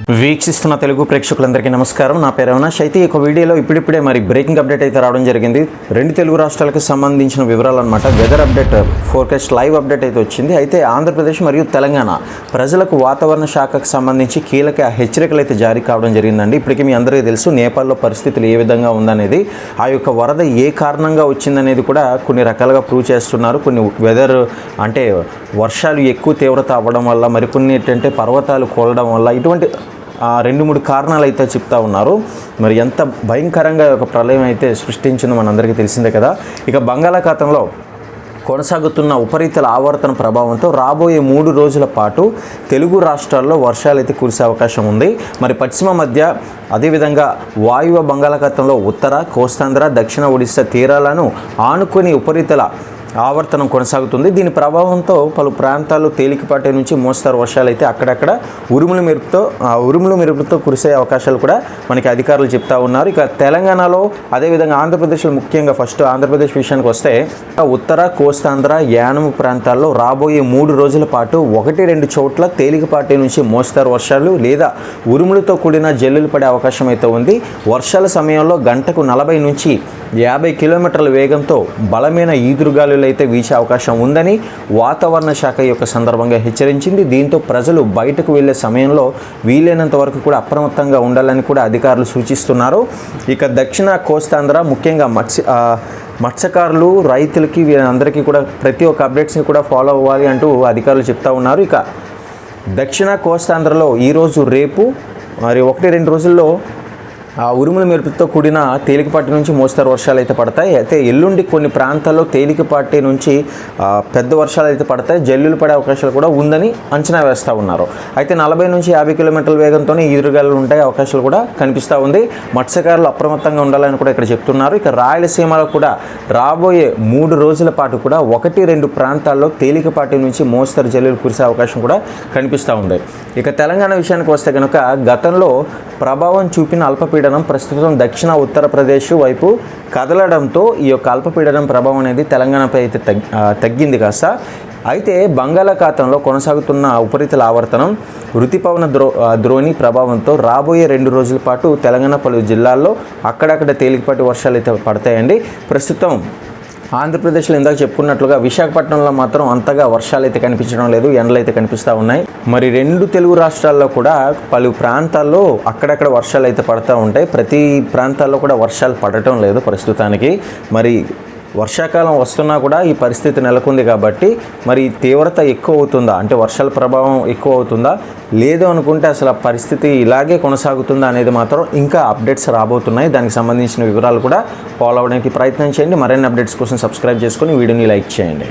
వీక్షిస్తున్న తెలుగు ప్రేక్షకులందరికీ నమస్కారం. నా పేరు అవినాష్. అయితే ఈ వీడియోలో ఇప్పుడిప్పుడే బ్రేకింగ్ అప్డేట్ అయితే రావడం జరిగింది. రెండు తెలుగు రాష్ట్రాలకు సంబంధించిన వివరాలు అనమాట. Weather update, forecast live update అయితే వచ్చింది. అయితే ఆంధ్రప్రదేశ్ మరియు తెలంగాణ ప్రజలకు వాతావరణ శాఖకు సంబంధించి కీలక హెచ్చరికలు అయితే జారీ కావడం జరిగిందండి. ఇప్పటికీ మీ అందరికీ తెలుసు నేపాల్లో పరిస్థితులు ఏ విధంగా ఉందనేది, ఆ యొక్క వరద ఏ కారణంగా వచ్చిందనేది కూడా కొన్ని రకాలుగా ప్రూవ్ చేస్తున్నారు. కొన్ని వెదర్ అంటే వర్షాలు ఎక్కువ తీవ్రత అవ్వడం వల్ల, మరికొన్ని ఏంటంటే పర్వతాలు కూలడం వల్ల, ఇటువంటి 2-3 కారణాలు అయితే చెప్తా ఉన్నారు. మరి ఎంత భయంకరంగా ఒక ప్రళయం అయితే సృష్టించిందో మనందరికీ తెలిసిందే కదా. ఇక బంగాళాఖాతంలో కొనసాగుతున్న ఉపరితల ఆవర్తన ప్రభావంతో రాబోయే 3 రోజుల పాటు తెలుగు రాష్ట్రాల్లో వర్షాలు అయితే కురిసే అవకాశం ఉంది. మరి పశ్చిమ మధ్య, అదేవిధంగా వాయువ్య బంగాళాఖాతంలో ఉత్తర, కోస్తాంధ్ర, దక్షిణ ఒడిశా తీరాలను ఆనుకొని ఉపరితల ఆవర్తనం కొనసాగుతుంది. దీని ప్రభావంతో పలు ప్రాంతాల్లో తేలికపాటి నుంచి మోస్తరు వర్షాలు అయితే అక్కడక్కడ ఉరుములు మెరుపులతో కురిసే అవకాశాలు కూడా మనకి అధికారులు చెప్తా ఉన్నారు. ఇక తెలంగాణలో, అదేవిధంగా ఆంధ్రప్రదేశ్లో, ముఖ్యంగా ఫస్ట్ ఆంధ్రప్రదేశ్ విషయానికి వస్తే ఉత్తర, కోస్తాంధ్ర, యానం ప్రాంతాల్లో రాబోయే 3 రోజుల పాటు 1-2 చోట్ల తేలికపాటి నుంచి మోస్తరు వర్షాలు లేదా ఉరుములతో కూడిన జల్లులు పడే అవకాశం అయితే ఉంది. వర్షాల సమయంలో గంటకు 40 నుంచి 50 కిలోమీటర్ల వేగంతో బలమైన ఈదురుగాలులు అయితే వీచే అవకాశం ఉందని వాతావరణ శాఖ యొక్క సందర్భంగా హెచ్చరించింది. దీంతో ప్రజలు బయటకు వెళ్లే సమయంలో వీలైనంత వరకు కూడా అప్రమత్తంగా ఉండాలని కూడా అధికారులు సూచిస్తున్నారు. ఇక దక్షిణ కోస్తాంధ్ర, ముఖ్యంగా మత్స్యకారులు, రైతులకి, వీరందరికీ కూడా ప్రతి ఒక్క అప్డేట్స్ని కూడా ఫాలో అవ్వాలి అంటూ అధికారులు చెప్తా ఉన్నారు. ఇక దక్షిణ కోస్తాంధ్రలో ఈరోజు, రేపు, మరి 1-2 రోజుల్లో ఉరుముల మెరుపుతో కూడిన తేలికపాటి నుంచి మోస్తరు వర్షాలు అయితే పడతాయి. అయితే ఎల్లుండి కొన్ని ప్రాంతాల్లో తేలికపాటి నుంచి పెద్ద వర్షాలు అయితే పడతాయి. జల్లులు పడే అవకాశాలు కూడా ఉందని అంచనా వేస్తూ ఉన్నారు. అయితే 40 నుంచి 50 కిలోమీటర్ల వేగంతోనే ఈదురుగాలు ఉంటాయి అవకాశాలు కూడా కనిపిస్తూ ఉంది. మత్స్యకారులు అప్రమత్తంగా ఉండాలని కూడా ఇక్కడ చెప్తున్నారు. ఇక రాయలసీమలో కూడా రాబోయే 3 రోజుల పాటు కూడా 1-2 ప్రాంతాల్లో తేలికపాటి నుంచి మోస్తరు జల్లులు కురిసే అవకాశం కూడా కనిపిస్తూ ఉంది. ఇక తెలంగాణ విషయానికి వస్తే కనుక గతంలో ప్రభావం చూపిన అల్పపీడనం ప్రస్తుతం దక్షిణ ఉత్తరప్రదేశ్ వైపు కదలడంతో ఈ యొక్క అల్పపీడనం ప్రభావం అనేది తెలంగాణపై అయితే తగ్గింది కాస్త. అయితే బంగాళాఖాతంలో కొనసాగుతున్న ఉపరితల ఆవర్తనం, ఋతుపవన ద్రోణి ప్రభావంతో రాబోయే 2 రోజుల పాటు తెలంగాణ పలు జిల్లాల్లో అక్కడక్కడ తేలికపాటి వర్షాలు అయితే పడతాయండి. ప్రస్తుతం ఆంధ్రప్రదేశ్లో ఇందాక చెప్పుకున్నట్లుగా విశాఖపట్నంలో మాత్రం అంతగా వర్షాలు అయితే కనిపించడం లేదు, ఎండలు అయితే కనిపిస్తూ ఉన్నాయి. మరి 2 తెలుగు రాష్ట్రాల్లో కూడా పలు ప్రాంతాల్లో అక్కడక్కడ వర్షాలు అయితే పడుతూ ఉంటాయి. ప్రతి ప్రాంతాల్లో కూడా వర్షాలు పడటం లేదు ప్రస్తుతానికి. మరి వర్షాకాలం వస్తున్నా కూడా ఈ పరిస్థితి నెలకొంది కాబట్టి మరి తీవ్రత ఎక్కువ అవుతుందా, అంటే వర్షాల ప్రభావం ఎక్కువ అవుతుందా, లేదు అనుకుంటే అసలు ఆ పరిస్థితి ఇలాగే కొనసాగుతుందా అనేది మాత్రం ఇంకా అప్డేట్స్ రాబోతున్నాయి. దానికి సంబంధించిన వివరాలు కూడా ఫాలో అవ్వడానికి ప్రయత్నం చేయండి. మరిన్ని అప్డేట్స్ కోసం సబ్స్క్రైబ్ చేసుకొని వీడియోని లైక్ చేయండి.